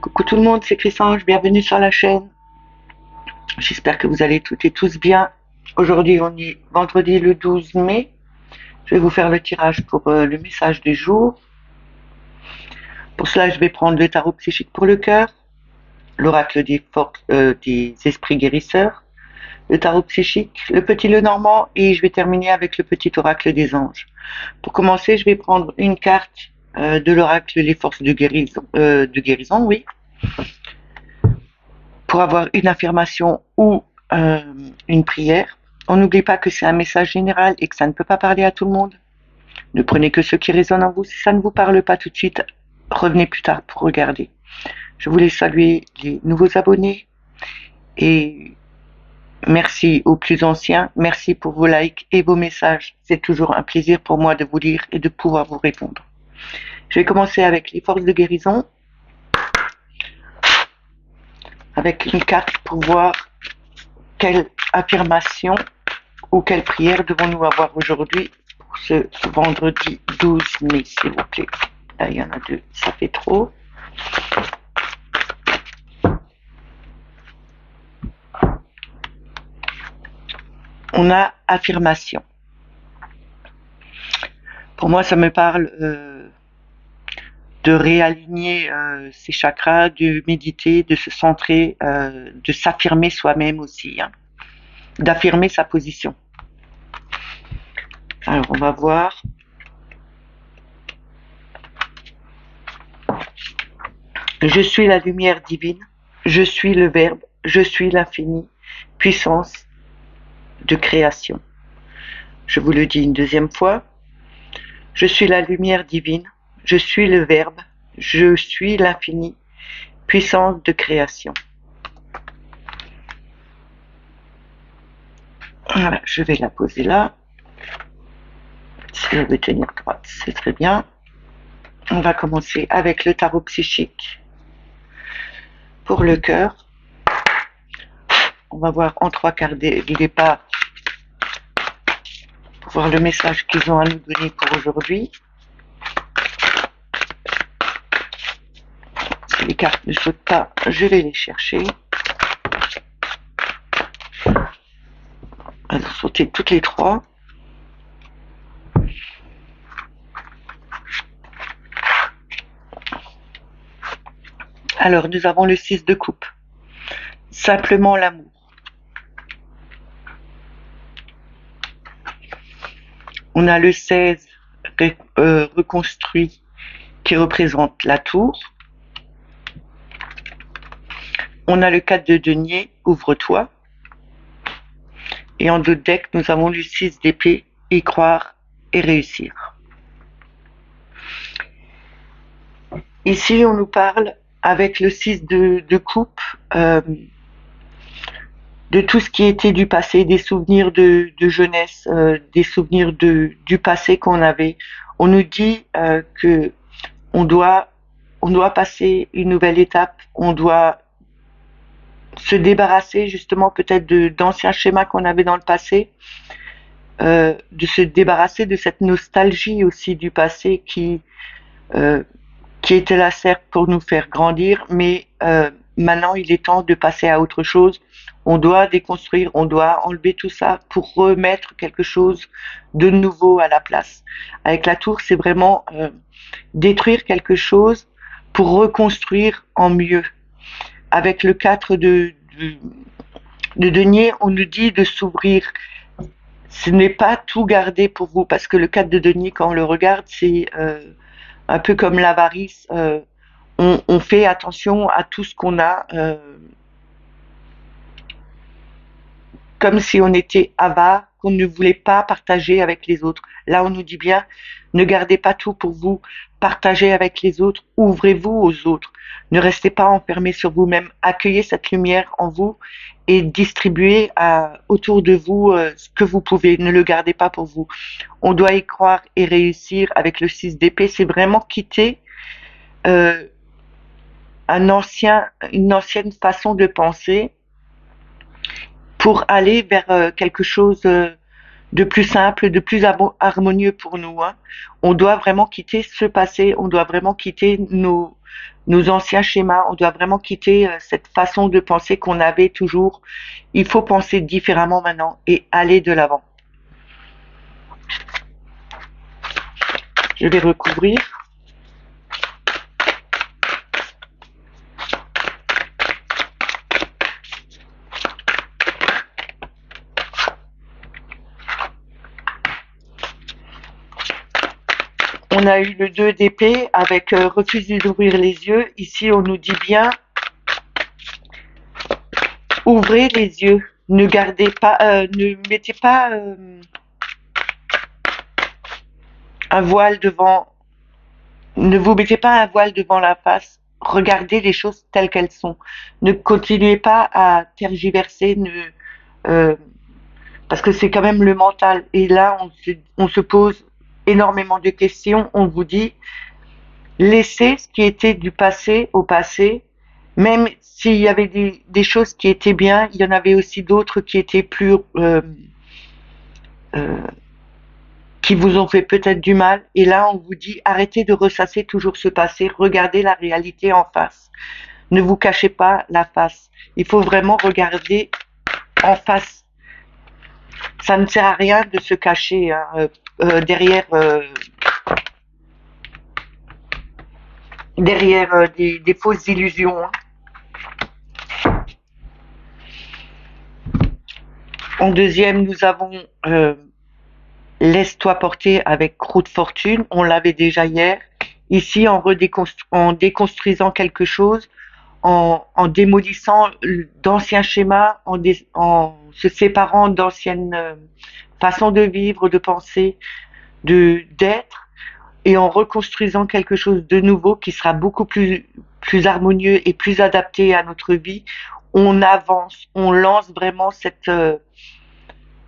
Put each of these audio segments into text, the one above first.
Coucou tout le monde, c'est Chrysange, bienvenue sur la chaîne. J'espère que vous allez toutes et tous bien. Aujourd'hui, on est vendredi le 12 mai. Je vais vous faire le tirage pour le message du jour. Pour cela, je vais prendre le tarot psychique pour le cœur, l'oracle des esprits guérisseurs, le tarot psychique, le petit Lenormand et je vais terminer avec le petit oracle des anges. Pour commencer, je vais prendre une carte de l'oracle les forces de guérison, oui, pour avoir une affirmation ou une prière. On n'oublie pas que c'est un message général et que ça ne peut pas parler à tout le monde. Ne prenez que ce qui résonne en vous. Si ça ne vous parle pas tout de suite, revenez plus tard pour regarder. Je voulais saluer les nouveaux abonnés et merci aux plus anciens. Merci pour vos likes et vos messages. C'est toujours un plaisir pour moi de vous lire et de pouvoir vous répondre. Je vais commencer avec les forces de guérison, avec une carte pour voir quelle affirmation ou quelle prière devons-nous avoir aujourd'hui pour ce vendredi 12 mai, s'il vous plaît. Là, il y en a deux, ça fait trop. On a affirmation. Pour moi, ça me parle de réaligner ses chakras, de méditer, de se centrer, de s'affirmer soi-même aussi, hein, d'affirmer sa position. Alors, on va voir. Je suis la lumière divine, je suis le Verbe, je suis l'infini, puissance de création. Je vous le dis une deuxième fois. Je suis la lumière divine, je suis le Verbe, je suis l'infini, puissance de création. Voilà, je vais la poser là. Si elle veut tenir droite, c'est très bien. On va commencer avec le tarot psychique pour le cœur. On va voir en trois quarts du départ pour voir le message qu'ils ont à nous donner pour aujourd'hui. Si les cartes ne sautent pas, je vais les chercher. Elles ont sauté toutes les trois. Alors, nous avons le 6 de coupe. Simplement l'amour. On a le 16 reconstruit qui représente la tour. On a le 4 de denier, ouvre-toi. Et en d'autres decks, nous avons le 6 d'épée, y croire et réussir. Ici, on nous parle avec le 6 de coupe de tout ce qui était du passé, des souvenirs de jeunesse, des souvenirs du passé qu'on avait. On nous dit que on doit passer une nouvelle étape, on doit se débarrasser justement peut-être d'anciens schémas qu'on avait dans le passé, de se débarrasser de cette nostalgie aussi du passé qui était là certes pour nous faire grandir, mais maintenant il est temps de passer à autre chose. On doit déconstruire, on doit enlever tout ça pour remettre quelque chose de nouveau à la place. Avec la tour, c'est vraiment détruire quelque chose pour reconstruire en mieux. Avec le 4 de denier, on nous dit de s'ouvrir. Ce n'est pas tout garder pour vous, parce que le 4 de denier, quand on le regarde, c'est un peu comme l'avarice. On fait attention à tout ce qu'on a. comme si on était avare, qu'on ne voulait pas partager avec les autres. Là, on nous dit bien, ne gardez pas tout pour vous, partagez avec les autres, ouvrez-vous aux autres. Ne restez pas enfermés sur vous-même, accueillez cette lumière en vous et distribuez autour de vous ce que vous pouvez, ne le gardez pas pour vous. On doit y croire et réussir avec le 6 d'épée, c'est vraiment quitter euh, une ancienne façon de penser pour aller vers quelque chose de plus simple, de plus harmonieux pour nous. Hein. On doit vraiment quitter ce passé, on doit vraiment quitter nos anciens schémas, on doit vraiment quitter cette façon de penser qu'on avait toujours. Il faut penser différemment maintenant et aller de l'avant. Je vais recouvrir. On a eu le 2 d'épée avec refuser d'ouvrir les yeux. Ici, on nous dit bien, ouvrez les yeux. Ne gardez pas, ne mettez pas un voile devant, ne vous mettez pas un voile devant la face. Regardez les choses telles qu'elles sont. Ne continuez pas à tergiverser, euh, parce que c'est quand même le mental. Et là, on se pose énormément de questions. On vous dit, laissez ce qui était du passé au passé. Même s'il y avait des choses qui étaient bien, il y en avait aussi d'autres qui étaient plus, euh, qui vous ont fait peut-être du mal. Et là, on vous dit, arrêtez de ressasser toujours ce passé, regardez la réalité en face. Ne vous cachez pas la face. Il faut vraiment regarder en face. Ça ne sert à rien de se cacher hein, derrière des fausses illusions. Hein. En deuxième, nous avons laisse-toi porter avec roue de fortune. On l'avait déjà hier. Ici, en déconstruisant quelque chose, en démolissant d'anciens schémas, en se séparant d'anciennes façons de vivre, de penser, d'être, et en reconstruisant quelque chose de nouveau qui sera beaucoup plus harmonieux et plus adapté à notre vie, on avance, on lance vraiment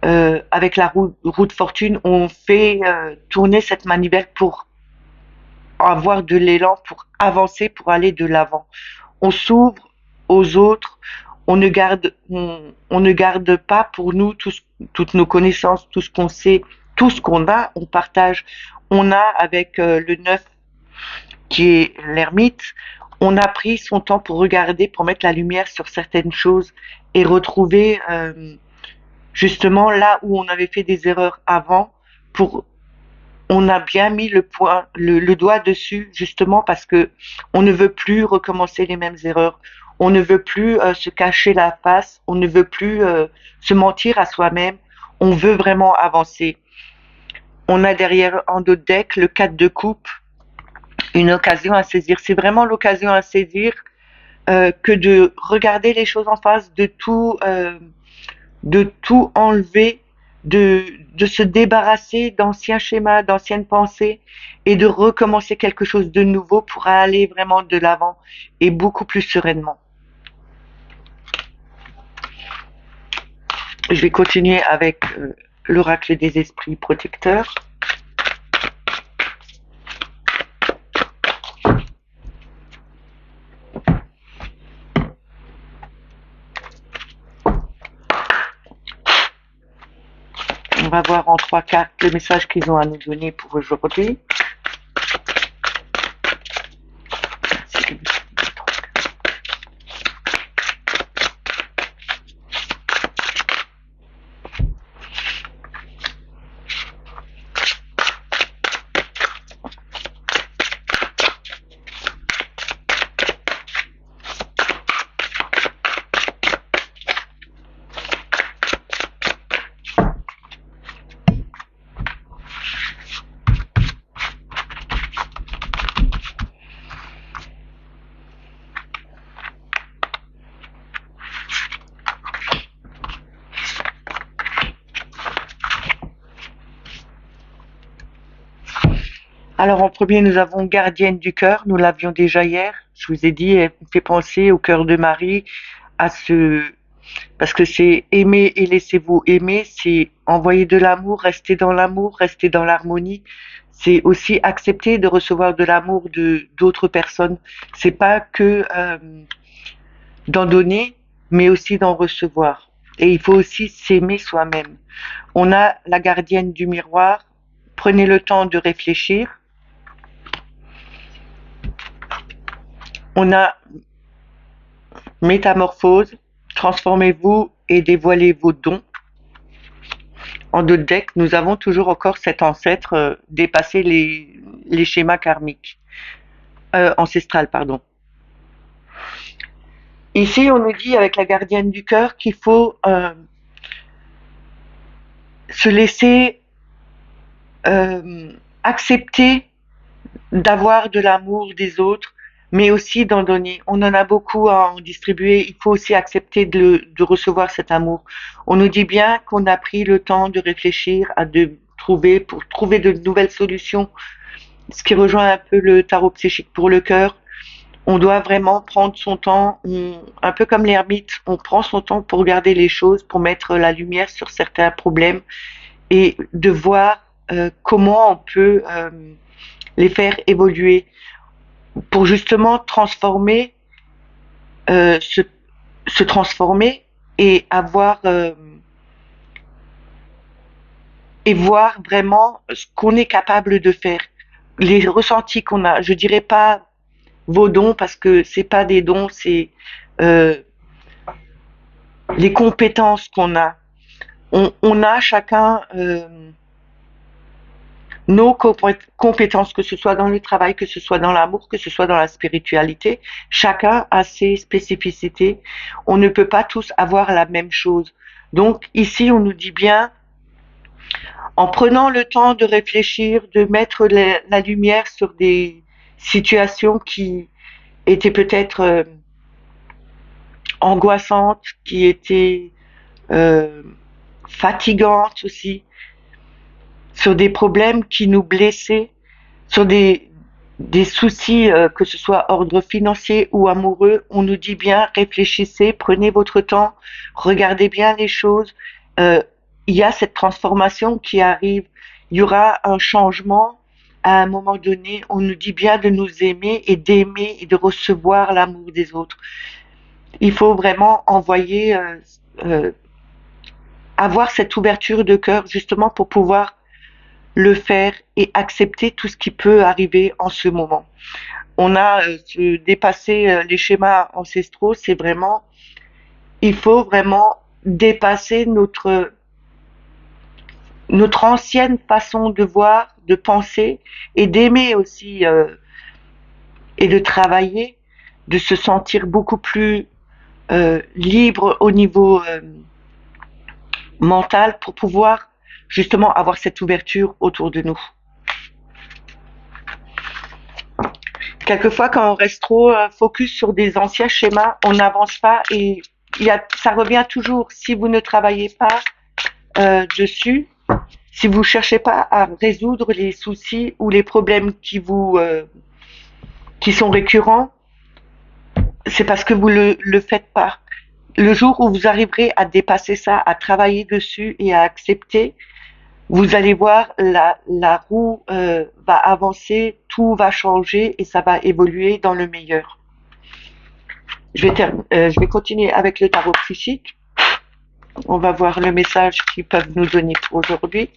avec la roue de fortune, on fait tourner cette manivelle pour avoir de l'élan, pour avancer, pour aller de l'avant. On s'ouvre aux autres, on ne garde pas pour nous toutes nos connaissances, tout ce qu'on sait, tout ce qu'on a, on partage. On a avec le 9 qui est l'ermite, on a pris son temps pour regarder, pour mettre la lumière sur certaines choses et retrouver justement là où on avait fait des erreurs avant, pour on a bien mis le doigt dessus justement parce que on ne veut plus recommencer les mêmes erreurs, on ne veut plus se cacher la face, on ne veut plus se mentir à soi-même, on veut vraiment avancer. On a derrière en d'autres decks le 4 de coupe, une occasion à saisir. C'est vraiment l'occasion à saisir que de regarder les choses en face, de tout enlever, de se débarrasser d'anciens schémas, d'anciennes pensées et de recommencer quelque chose de nouveau pour aller vraiment de l'avant et beaucoup plus sereinement. Je vais continuer avec l'oracle des esprits protecteurs. On va voir en 3 cartes le message qu'ils ont à nous donner pour aujourd'hui. Alors en premier, nous avons gardienne du cœur, nous l'avions déjà hier. Je vous ai dit, elle me fait penser au cœur de Marie, à ce parce que c'est aimer et laissez-vous aimer, c'est envoyer de l'amour, rester dans l'harmonie. C'est aussi accepter de recevoir de l'amour de d'autres personnes. C'est pas que d'en donner, mais aussi d'en recevoir. Et il faut aussi s'aimer soi-même. On a la gardienne du miroir. Prenez le temps de réfléchir. On a métamorphose. Transformez-vous et dévoilez vos dons. En d'autres decks, nous avons toujours encore cet ancêtre dépasser les schémas karmiques. Ancestral, pardon. Ici, on nous dit avec la gardienne du cœur qu'il faut se laisser accepter d'avoir de l'amour des autres, mais aussi d'en donner. On en a beaucoup à en distribuer. Il faut aussi accepter de recevoir cet amour. On nous dit bien qu'on a pris le temps de réfléchir pour trouver de nouvelles solutions, ce qui rejoint un peu le tarot psychique pour le cœur. On doit vraiment prendre son temps, un peu comme l'ermite, on prend son temps pour regarder les choses, pour mettre la lumière sur certains problèmes et de voir comment on peut les faire évoluer pour justement se, se transformer et et voir vraiment ce qu'on est capable de faire. Les ressentis qu'on a, je dirais pas vos dons parce que c'est pas des dons, c'est euh, les compétences qu'on a. On a chacun nos compétences, que ce soit dans le travail, que ce soit dans l'amour, que ce soit dans la spiritualité. Chacun a ses spécificités. On ne peut pas tous avoir la même chose. Donc ici, on nous dit bien, en prenant le temps de réfléchir, de mettre la lumière sur des situations qui étaient peut-être angoissantes, qui étaient euh, fatigantes aussi, sur des problèmes qui nous blessaient, sur des soucis, que ce soit ordre financier ou amoureux, on nous dit bien réfléchissez, prenez votre temps, regardez bien les choses. Euh, il y a cette transformation qui arrive, il y aura un changement à un moment donné. On nous dit bien de nous aimer et de recevoir l'amour des autres. Il faut vraiment envoyer, euh, avoir cette ouverture de cœur justement pour pouvoir le faire et accepter tout ce qui peut arriver en ce moment. On a se dépasser les schémas ancestraux, c'est vraiment, il faut vraiment dépasser notre ancienne façon de voir, de penser et d'aimer aussi et de travailler, de se sentir beaucoup plus libre au niveau mental pour pouvoir justement avoir cette ouverture autour de nous. Quelquefois, quand on reste trop focus sur des anciens schémas, on n'avance pas et ça revient toujours. Si vous ne travaillez pas dessus, si vous cherchez pas à résoudre les soucis ou les problèmes qui sont récurrents, c'est parce que vous le faites pas. Le jour où vous arriverez à dépasser ça, à travailler dessus et à accepter, vous allez voir, la roue va avancer, tout va changer et ça va évoluer dans le meilleur. Je vais continuer avec le tarot psychique. On va voir le message qu'ils peuvent nous donner pour aujourd'hui.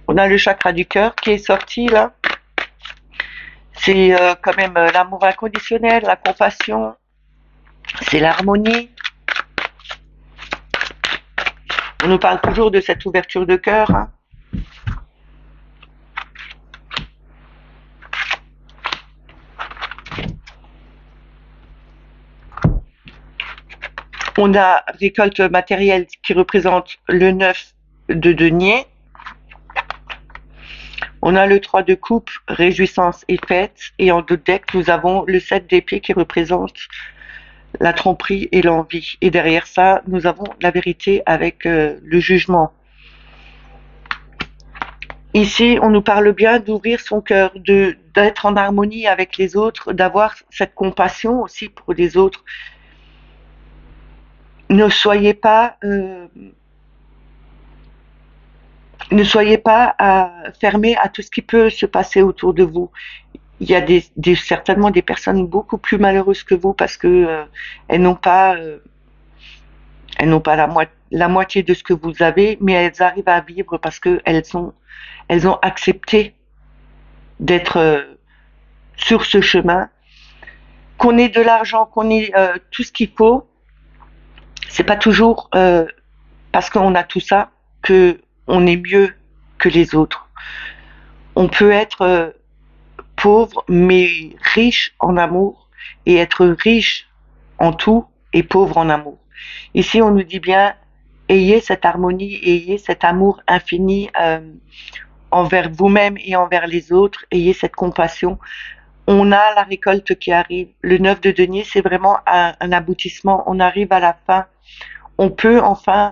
On a le chakra du cœur qui est sorti là. C'est quand même l'amour inconditionnel, la compassion, c'est l'harmonie. On nous parle toujours de cette ouverture de cœur. Hein. On a récolte matérielle qui représente le 9 de denier. On a le 3 de coupe, réjouissance et fête. Et en dos de deck, nous avons le 7 d'épée qui représente la tromperie et l'envie. Et derrière ça, nous avons la vérité avec le jugement. Ici, on nous parle bien d'ouvrir son cœur, d'être en harmonie avec les autres, d'avoir cette compassion aussi pour les autres. Ne soyez pas, fermés à tout ce qui peut se passer autour de vous. Il y a certainement des personnes beaucoup plus malheureuses que vous parce que elles n'ont pas, la moitié de ce que vous avez, mais elles arrivent à vivre parce que elles ont accepté d'être sur ce chemin. Qu'on ait de l'argent, qu'on ait tout ce qu'il faut, c'est pas toujours parce qu'on a tout ça que on est mieux que les autres. On peut être pauvre mais riche en amour et être riche en tout et pauvre en amour. Ici, on nous dit bien ayez cette harmonie, ayez cet amour infini envers vous-même et envers les autres, ayez cette compassion. On a la récolte qui arrive. Le 9 de denier, c'est vraiment un aboutissement. On arrive à la fin. On peut enfin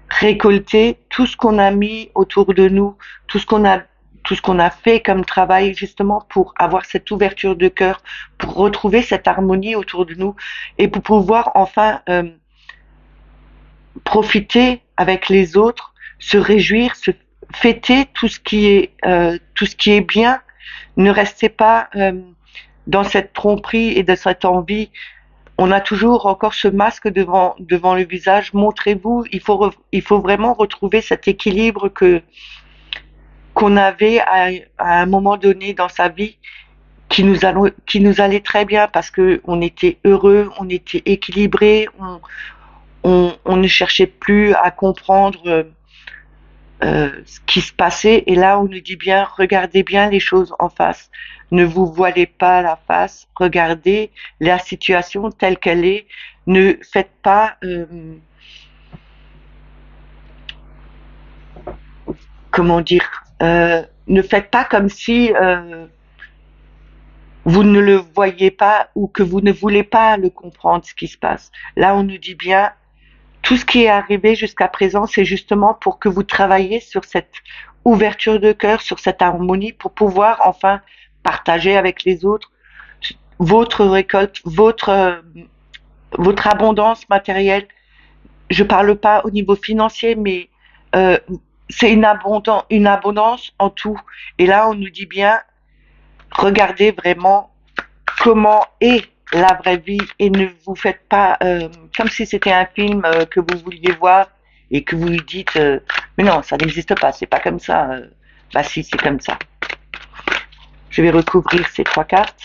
récolter tout ce qu'on a mis autour de nous, tout ce qu'on a fait comme travail justement pour avoir cette ouverture de cœur, pour retrouver cette harmonie autour de nous et pour pouvoir enfin profiter avec les autres, se réjouir, se fêter tout ce qui est bien. Ne restez pas dans cette tromperie et de cette envie. On a toujours encore ce masque devant le visage. Montrez-vous. Il faut vraiment retrouver cet équilibre qu'on avait à un moment donné dans sa vie, qui nous allait très bien parce que on était heureux, on était équilibré, on ne cherchait plus à comprendre ce qui se passait. Et là, on nous dit bien, regardez bien les choses en face. Ne vous voilez pas la face. Regardez la situation telle qu'elle est. Ne faites pas, comment dire, ne faites pas comme si vous ne le voyez pas ou que vous ne voulez pas le comprendre ce qui se passe. Là, on nous dit bien, tout ce qui est arrivé jusqu'à présent, c'est justement pour que vous travailliez sur cette ouverture de cœur, sur cette harmonie, pour pouvoir enfin partager avec les autres votre récolte, votre abondance matérielle. Je parle pas au niveau financier, mais c'est une abondance en tout. Et là, on nous dit bien, regardez vraiment comment est la vraie vie et ne vous faites pas comme si c'était un film que vous vouliez voir et que vous lui dites mais non, ça n'existe pas, c'est pas comme ça. Bah si, c'est comme ça. Je vais recouvrir ces 3 cartes.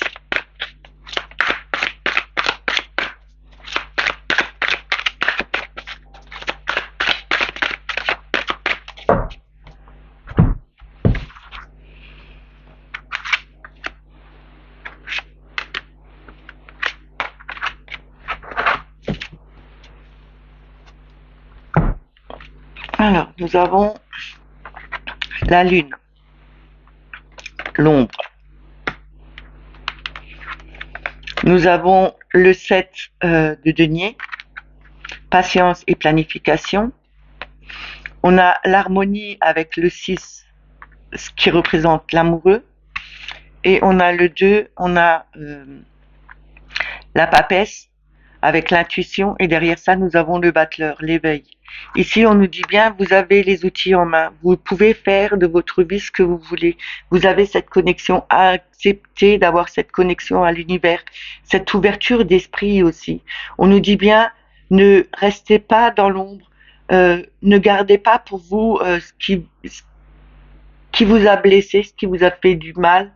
Alors, nous avons la lune, l'ombre. Nous avons le 7 de denier, patience et planification. On a l'harmonie avec le 6, ce qui représente l'amoureux. Et on a le 2, on a la papesse avec l'intuition. Et derrière ça, nous avons le battleur, l'éveil. Ici, on nous dit bien, vous avez les outils en main. Vous pouvez faire de votre vie ce que vous voulez. Vous avez cette connexion. Acceptez d'avoir cette connexion à l'univers, cette ouverture d'esprit aussi. On nous dit bien, ne restez pas dans l'ombre. Ne gardez pas pour vous ce qui vous a blessé, ce qui vous a fait du mal.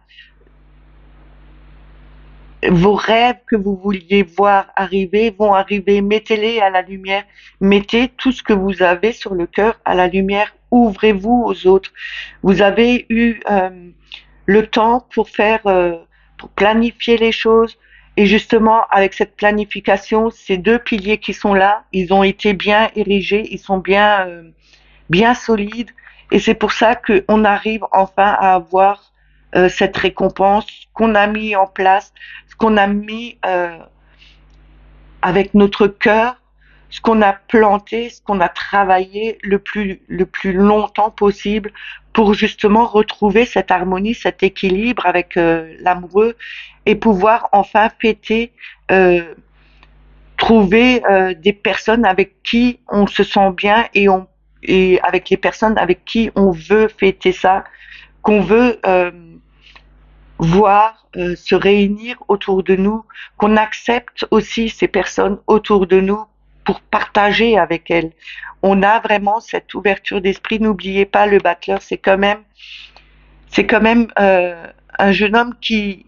Vos rêves que vous vouliez voir arriver vont arriver. Mettez-les à la lumière. Mettez tout ce que vous avez sur le cœur à la lumière. Ouvrez-vous aux autres. Vous avez eu le temps pour faire, pour planifier les choses. Et justement, avec cette planification, ces deux piliers qui sont là, ils ont été bien érigés, ils sont bien solides. Et c'est pour ça qu'on arrive enfin à avoir cette récompense qu'on a mis en place, ce qu'on a mis avec notre cœur, ce qu'on a planté, ce qu'on a travaillé le plus longtemps possible pour justement retrouver cette harmonie, cet équilibre avec l'amoureux et pouvoir enfin fêter, euh, trouver des personnes avec qui on se sent bien et avec les personnes avec qui on veut fêter ça, qu'on veut voir se réunir autour de nous, qu'on accepte aussi ces personnes autour de nous pour partager avec elles. On a vraiment cette ouverture d'esprit. N'oubliez pas, le battleur, c'est quand même un jeune homme qui,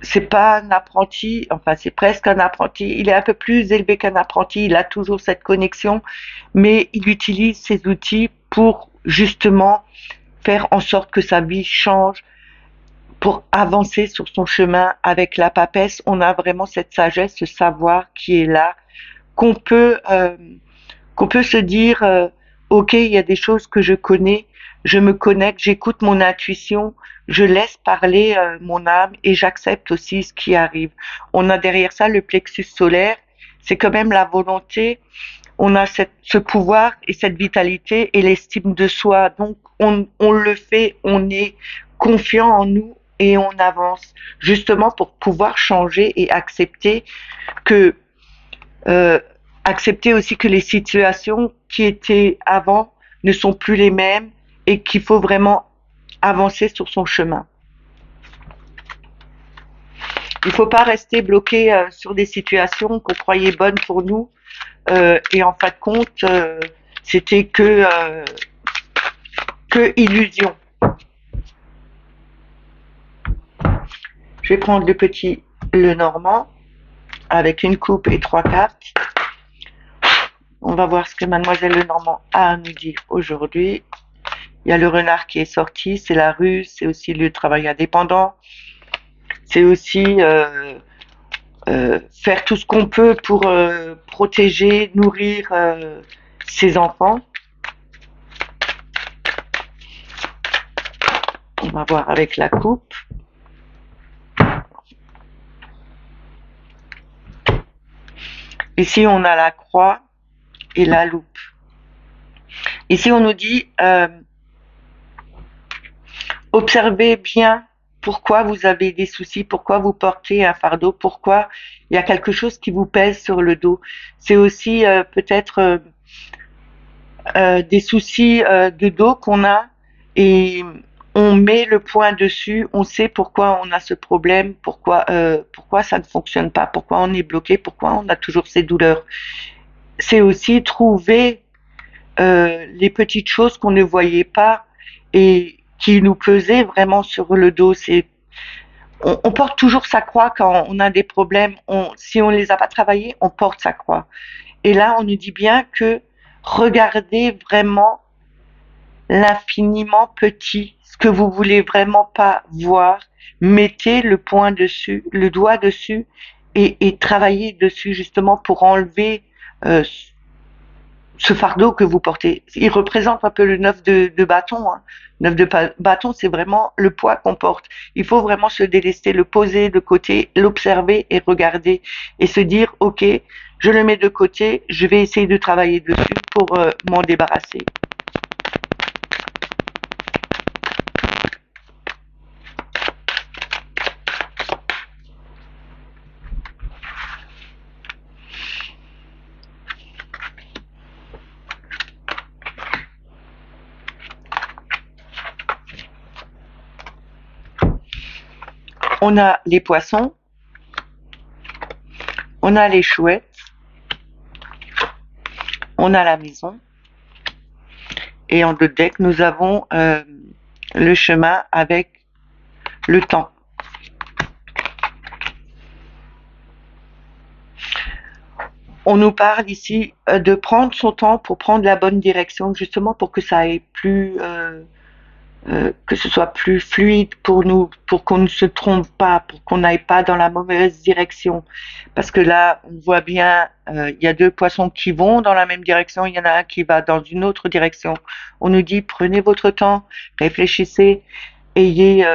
c'est pas un apprenti, enfin c'est presque un apprenti. Il est un peu plus élevé qu'un apprenti. Il a toujours cette connexion, mais il utilise ces outils pour justement faire en sorte que sa vie change, pour avancer sur son chemin avec la papesse. On a vraiment cette sagesse, ce savoir qui est là, qu'on peut, euh, qu'on peut se dire, ok, il y a des choses que je connais, je me connecte, j'écoute mon intuition, je laisse parler mon âme et j'accepte aussi ce qui arrive. On a derrière ça le plexus solaire, c'est quand même la volonté. On a ce pouvoir et cette vitalité et l'estime de soi. Donc on le fait, on est confiant en nous et on avance justement pour pouvoir changer et que euh, accepter aussi que les situations qui étaient avant ne sont plus les mêmes et qu'il faut vraiment avancer sur son chemin. Il ne faut pas rester bloqué sur des situations qu'on croyait bonnes pour nous et en fin de compte c'était que illusion. Je vais prendre le petit Lenormand avec une coupe et 3 cartes. On va voir ce que Mademoiselle Lenormand a à nous dire aujourd'hui. Il y a le renard qui est sorti, c'est la ruse, c'est aussi le travail indépendant, c'est aussi faire tout ce qu'on peut pour protéger, nourrir ses enfants. On va voir avec la coupe. Ici, on a la croix et la loupe. Ici, on nous dit observez bien pourquoi vous avez des soucis, pourquoi vous portez un fardeau, pourquoi il y a quelque chose qui vous pèse sur le dos. C'est aussi peut-être des soucis de dos qu'on a et on met le point dessus, on sait pourquoi on a ce problème, pourquoi ça ne fonctionne pas, pourquoi on est bloqué, pourquoi on a toujours ces douleurs. C'est aussi trouver les petites choses qu'on ne voyait pas et qui nous pesaient vraiment sur le dos. On porte toujours sa croix quand on a des problèmes. Si on ne les a pas travaillés, on porte sa croix. Et là, on nous dit bien que regardez vraiment l'infiniment petit, ce que vous voulez vraiment pas voir, mettez le point dessus, le doigt dessus et travaillez dessus justement pour enlever euh, ce fardeau que vous portez. Il représente un peu le 9 de bâton. Hein. 9 de bâton, c'est vraiment le poids qu'on porte. Il faut vraiment se délester, le poser de côté, l'observer et regarder et se dire, ok, je le mets de côté, je vais essayer de travailler dessus pour m'en débarrasser. On a les poissons, on a les chouettes, on a la maison, et en deux decks, nous avons le chemin avec le temps. On nous parle ici de prendre son temps pour prendre la bonne direction, justement pour que ça aille plus que ce soit plus fluide pour nous, pour qu'on ne se trompe pas, pour qu'on n'aille pas dans la mauvaise direction. Parce que là, on voit bien, il y a deux poissons qui vont dans la même direction, il y en a un qui va dans une autre direction. On nous dit prenez votre temps, réfléchissez, ayez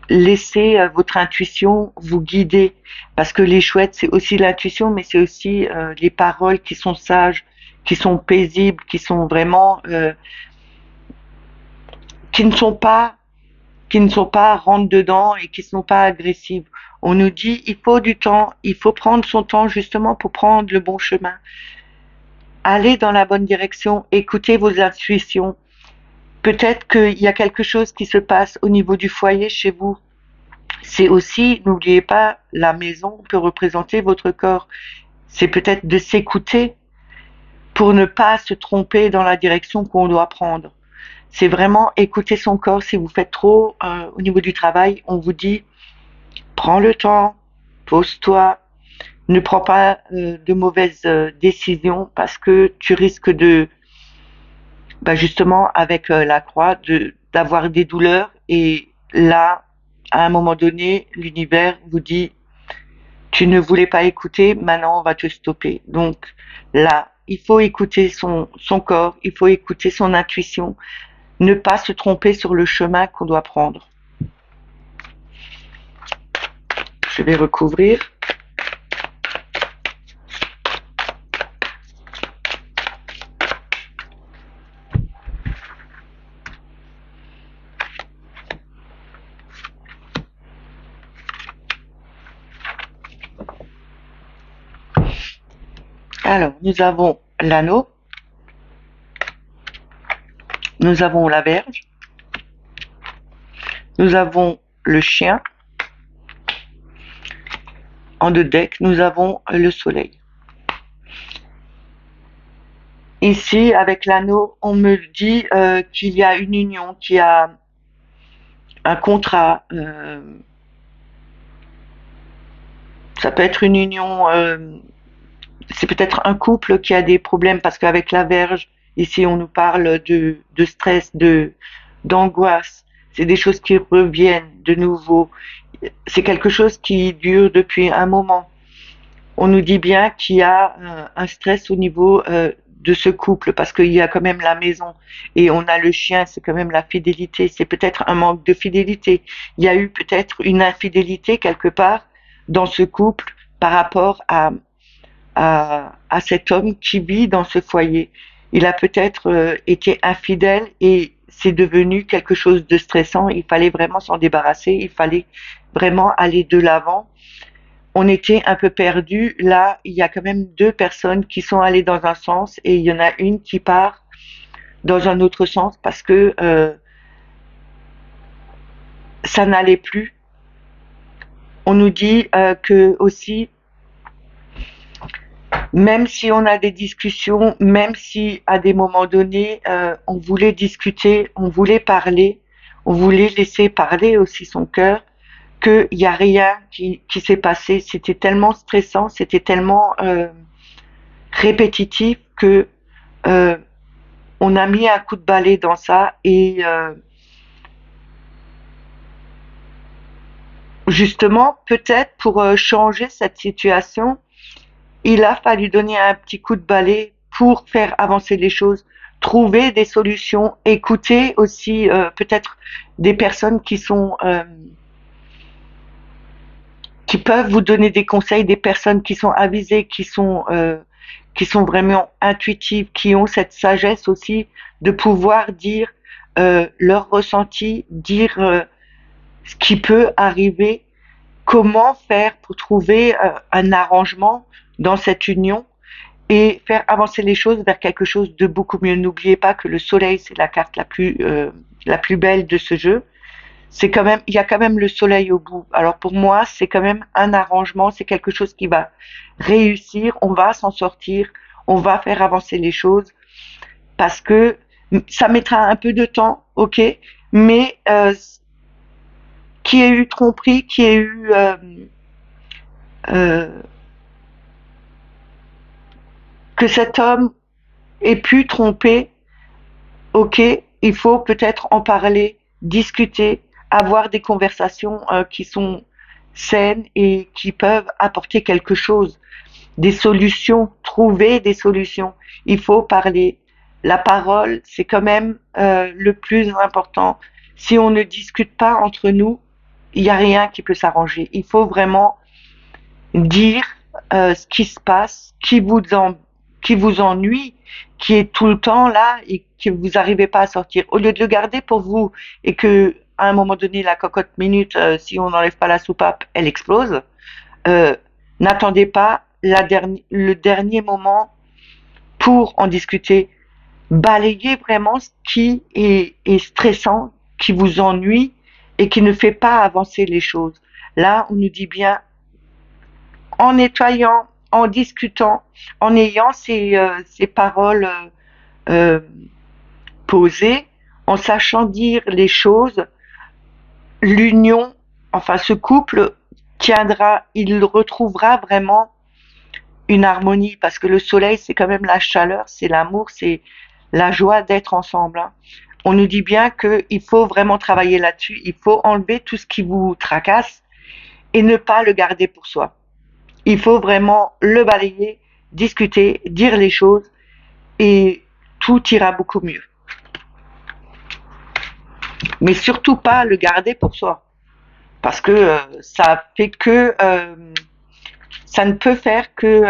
laissez votre intuition vous guider, parce que les chouettes, c'est aussi l'intuition, mais c'est aussi les paroles qui sont sages, qui sont paisibles, qui sont vraiment, qui ne sont pas, qui ne sont pas rentre dedans et qui ne sont pas agressives. On nous dit il faut du temps, il faut prendre son temps justement pour prendre le bon chemin, aller dans la bonne direction, écouter vos intuitions. Peut-être qu'il y a quelque chose qui se passe au niveau du foyer chez vous. C'est aussi, n'oubliez pas, la maison peut représenter votre corps. C'est peut-être de s'écouter pour ne pas se tromper dans la direction qu'on doit prendre. C'est vraiment écouter son corps. Si vous faites trop au niveau du travail, on vous dit prends le temps, pose-toi, ne prends pas de mauvaises décisions parce que tu risques de, bah justement, avec la croix, d'avoir des douleurs. Et là, à un moment donné, l'univers vous dit tu ne voulais pas écouter, maintenant on va te stopper. Donc là, il faut écouter son corps, il faut écouter son intuition, ne pas se tromper sur le chemin qu'on doit prendre. Je vais recouvrir. Alors, nous avons l'anneau, nous avons la Vierge, nous avons le chien. En deux decks, nous avons le soleil. Ici, avec l'anneau, on me dit qu'il y a une union, qu'il y a un contrat. Ça peut être une union, c'est peut-être un couple qui a des problèmes parce qu'avec la Vierge, ici, on nous parle de stress, d'angoisse. C'est des choses qui reviennent de nouveau. C'est quelque chose qui dure depuis un moment. On nous dit bien qu'il y a un stress au niveau de ce couple parce qu'il y a quand même la maison et on a le chien, c'est quand même la fidélité. C'est peut-être un manque de fidélité. Il y a eu peut-être une infidélité quelque part dans ce couple par rapport à cet homme qui vit dans ce foyer. Il a peut-être été infidèle et c'est devenu quelque chose de stressant. Il fallait vraiment s'en débarrasser. Il fallait vraiment aller de l'avant. On était un peu perdus. Là, il y a quand même deux personnes qui sont allées dans un sens et il y en a une qui part dans un autre sens parce que ça n'allait plus. On nous dit que aussi, même si on a des discussions, même si à des moments donnés, on voulait discuter, on voulait parler, on voulait laisser parler aussi son cœur, qu'il n'y a rien qui s'est passé. C'était tellement stressant, c'était tellement répétitif que euh, on a mis un coup de balai dans ça et justement, peut-être pour changer cette situation, il a fallu donner un petit coup de balai pour faire avancer les choses, trouver des solutions, écouter aussi peut-être des personnes qui peuvent vous donner des conseils, des personnes qui sont avisées, qui sont vraiment intuitives, qui ont cette sagesse aussi de pouvoir dire leur ressenti, dire ce qui peut arriver, comment faire pour trouver un arrangement dans cette union et faire avancer les choses vers quelque chose de beaucoup mieux. N'oubliez pas que le soleil, c'est la carte la plus belle de ce jeu. C'est quand même, il y a quand même le soleil au bout. Alors pour moi, c'est quand même un arrangement, c'est quelque chose qui va réussir, on va s'en sortir, on va faire avancer les choses parce que ça mettra un peu de temps, ok, mais qui ait eu tromperie, qui ait eu euh, que cet homme ait pu tromper, ok, il faut peut-être en parler, discuter, avoir des conversations qui sont saines et qui peuvent apporter quelque chose, des solutions, trouver des solutions. Il faut parler. La parole, c'est quand même le plus important. Si on ne discute pas entre nous, il n'y a rien qui peut s'arranger. Il faut vraiment dire ce qui se passe, qui vous ennuie, qui est tout le temps là et que vous n'arrivez pas à sortir. Au lieu de le garder pour vous et que à un moment donné la cocotte minute, si on n'enlève pas la soupape, elle explose. Euh, N'attendez pas le dernier moment pour en discuter. Balayez vraiment ce qui est stressant, qui vous ennuie et qui ne fait pas avancer les choses. Là, on nous dit bien en nettoyant, en discutant, en ayant ces paroles euh, posées, en sachant dire les choses, l'union, enfin ce couple tiendra, il retrouvera vraiment une harmonie parce que le soleil, c'est quand même la chaleur, c'est l'amour, c'est la joie d'être ensemble. Hein. On nous dit bien qu'il faut vraiment travailler là-dessus, il faut enlever tout ce qui vous tracasse et ne pas le garder pour soi. Il faut vraiment le balayer, discuter, dire les choses et tout ira beaucoup mieux. Mais surtout pas le garder pour soi parce que ça fait que ça ne peut faire que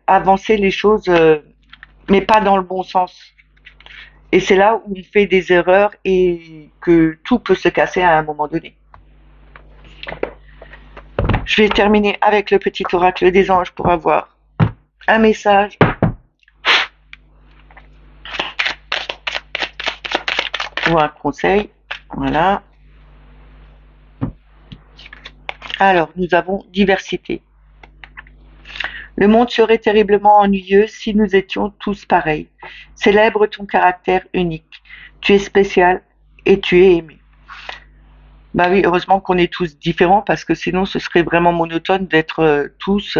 avancer les choses mais pas dans le bon sens. Et c'est là où on fait des erreurs et que tout peut se casser à un moment donné. Je vais terminer avec le petit oracle des anges pour avoir un message ou un conseil. Voilà. Alors, nous avons diversité. Le monde serait terriblement ennuyeux si nous étions tous pareils. Célèbre ton caractère unique. Tu es spécial et tu es aimé. Bah oui, heureusement qu'on est tous différents parce que sinon ce serait vraiment monotone d'être euh, tous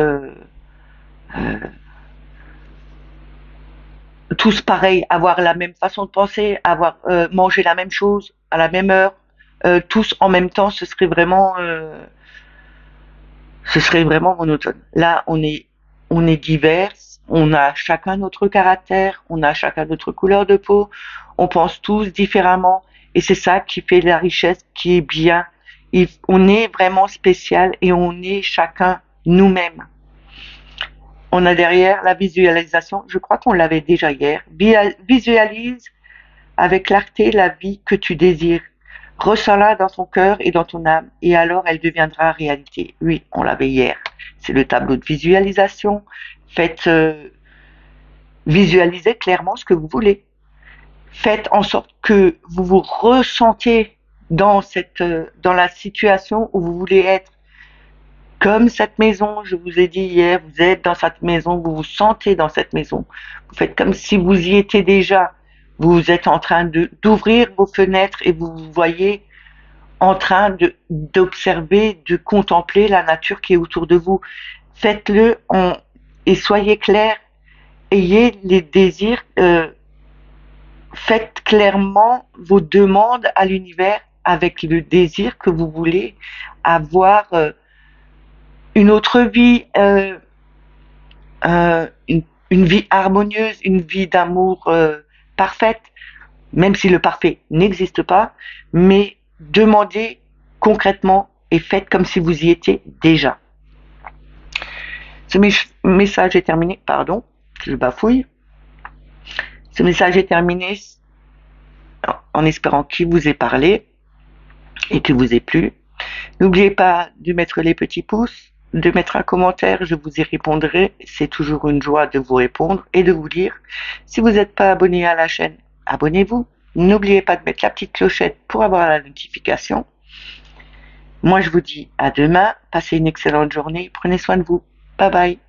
pareils, avoir la même façon de penser, avoir mangé la même chose à la même heure, tous en même temps, ce serait vraiment monotone. Là, on est divers, on a chacun notre caractère, on a chacun notre couleur de peau, on pense tous différemment, et c'est ça qui fait la richesse, qui est bien. On est vraiment spécial et on est chacun nous-mêmes. On a derrière la visualisation, je crois qu'on l'avait déjà hier. Visualise avec clarté la vie que tu désires. Ressens-la dans ton cœur et dans ton âme, et alors elle deviendra réalité. Oui, on l'avait hier. C'est le tableau de visualisation. Faites visualiser clairement ce que vous voulez. Faites en sorte que vous vous ressentiez dans la situation où vous voulez être. Comme cette maison, je vous ai dit hier, vous êtes dans cette maison, vous vous sentez dans cette maison. Vous faites comme si vous y étiez déjà. Vous êtes en train d'ouvrir vos fenêtres et vous vous voyez en train d'observer, de contempler la nature qui est autour de vous. Faites-le et soyez clair. Ayez les désirs. Faites clairement vos demandes à l'univers avec le désir que vous voulez avoir une autre vie, une vie harmonieuse, une vie d'amour parfaite, même si le parfait n'existe pas, mais demandez concrètement et faites comme si vous y étiez déjà. Ce message est terminé, pardon, je bafouille. Ce message est terminé en espérant qu'il vous ait parlé et qu'il vous ait plu. N'oubliez pas de mettre les petits pouces, de mettre un commentaire, je vous y répondrai. C'est toujours une joie de vous répondre et de vous lire. Si vous n'êtes pas abonné à la chaîne, abonnez-vous. N'oubliez pas de mettre la petite clochette pour avoir la notification. Moi, je vous dis à demain. Passez une excellente journée. Prenez soin de vous. Bye bye.